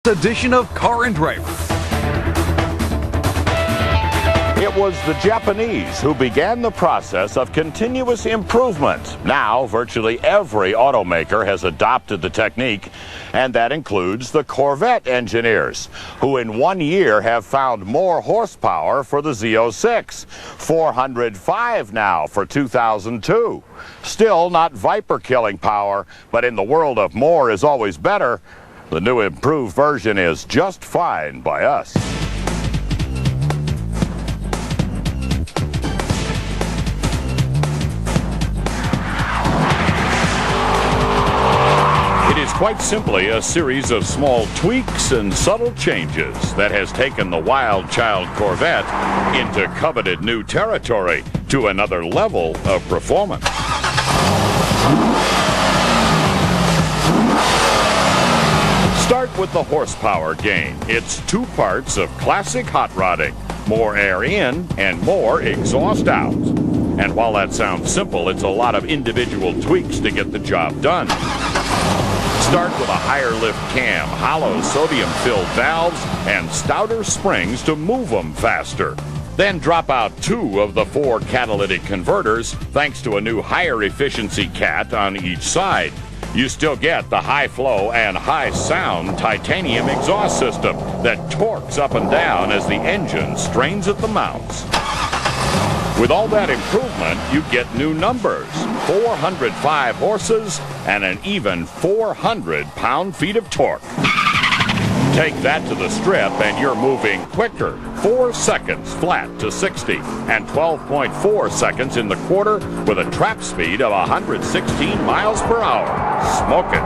Edition of Car and Driver. It was the Japanese who began the process of continuous improvement. Now, virtually every automaker has adopted the technique, and that includes the Corvette engineers, who in 1 year have found more horsepower for the ZO6. 405 now for 2002. Still not Viper-killing power, but in the world of more is always better, the new improved version is just fine by us. It is quite simply a series of small tweaks and subtle changes that has taken the wild child Corvette into coveted new territory to another level of performance. Start with the horsepower gain. It's 2 parts of classic hot rodding. More air in and more exhaust out. And while that sounds simple, it's a lot of individual tweaks to get the job done. Start with a higher lift cam, hollow sodium-filled valves, and stouter springs to move them faster. Then drop out 2 of the 4 catalytic converters thanks to a new higher efficiency cat on each side. You still get the high flow and high sound titanium exhaust system that torques up and down as the engine strains at the mounts. With all that improvement, you get new numbers, 405 horses and an even 400 pound-feet of torque. Take that to the strip and you're moving quicker. 4 seconds flat to 60 and 12.4 seconds in the quarter with a trap speed of 116 miles per hour. Smoke it.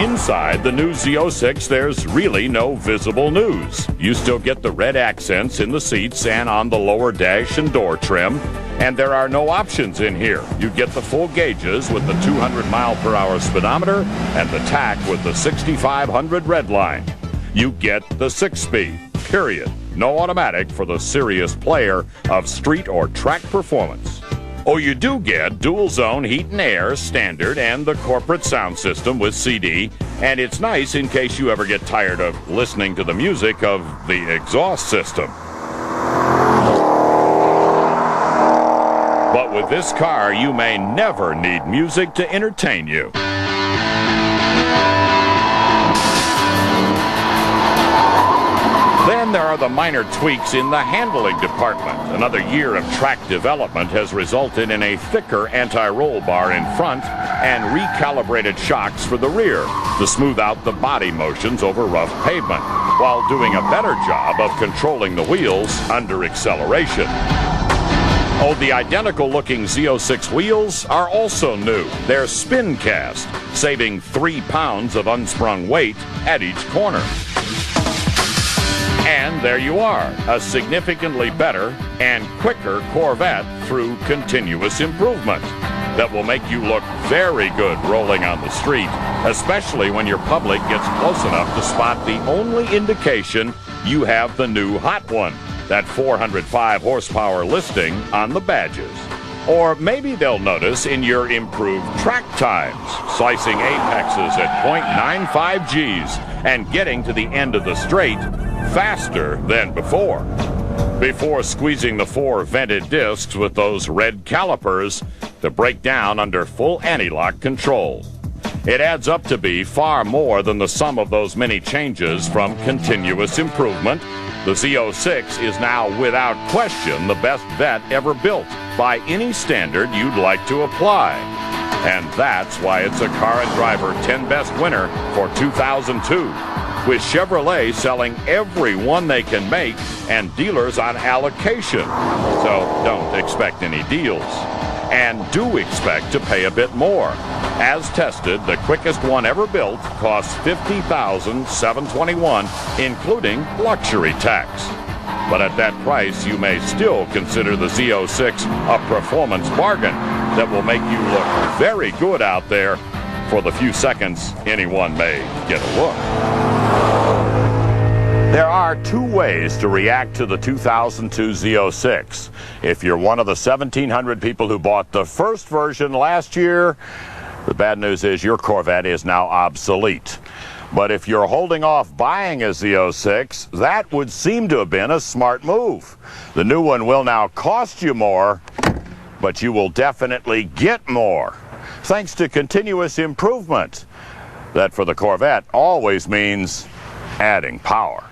Inside the new ZO6, there's really no visible news. You still get the red accents in the seats and on the lower dash and door trim. And there are no options in here. You get the full gauges with the 200 mile per hour speedometer and the tach with the 6500 red line. You get the 6-speed, period. No automatic for the serious player of street or track performance. Oh, you do get dual zone heat and air standard and the corporate sound system with CD, and it's nice in case you ever get tired of listening to the music of the exhaust system. But with this car, you may never need music to entertain you. Then there are the minor tweaks in the handling department. Another year of track development has resulted in a thicker anti-roll bar in front and recalibrated shocks for the rear to smooth out the body motions over rough pavement, while doing a better job of controlling the wheels under acceleration. Oh, the identical-looking ZO6 wheels are also new. They're spin cast, saving 3 pounds of unsprung weight at each corner. And there you are, a significantly better and quicker Corvette through continuous improvement that will make you look very good rolling on the street, especially when your public gets close enough to spot the only indication you have the new hot one, that 405 horsepower listing on the badges. Or maybe they'll notice in your improved track times, slicing apexes at 0.95 Gs and getting to the end of the straight faster than before squeezing the 4 vented discs with those red calipers to break down under full anti-lock control. It adds up to be far more than the sum of those many changes from continuous improvement. The ZO6 is now without question the best vet ever built by any standard you'd like to apply. And that's why it's a Car and Driver 10 Best winner for 2002. With Chevrolet selling every one they can make and dealers on allocation. So don't expect any deals. And do expect to pay a bit more. As tested, the quickest one ever built costs $50,721, including luxury tax. But at that price, you may still consider the ZO6 a performance bargain that will make you look very good out there for the few seconds anyone may get a look. There are 2 ways to react to the 2002 ZO6. If you're one of the 1,700 people who bought the first version last year, The bad news is your Corvette is now obsolete. But if you're holding off buying a Z06, that would seem to have been a smart move. The new one will now cost you more, but you will definitely get more, thanks to continuous improvement. That for the Corvette always means adding power.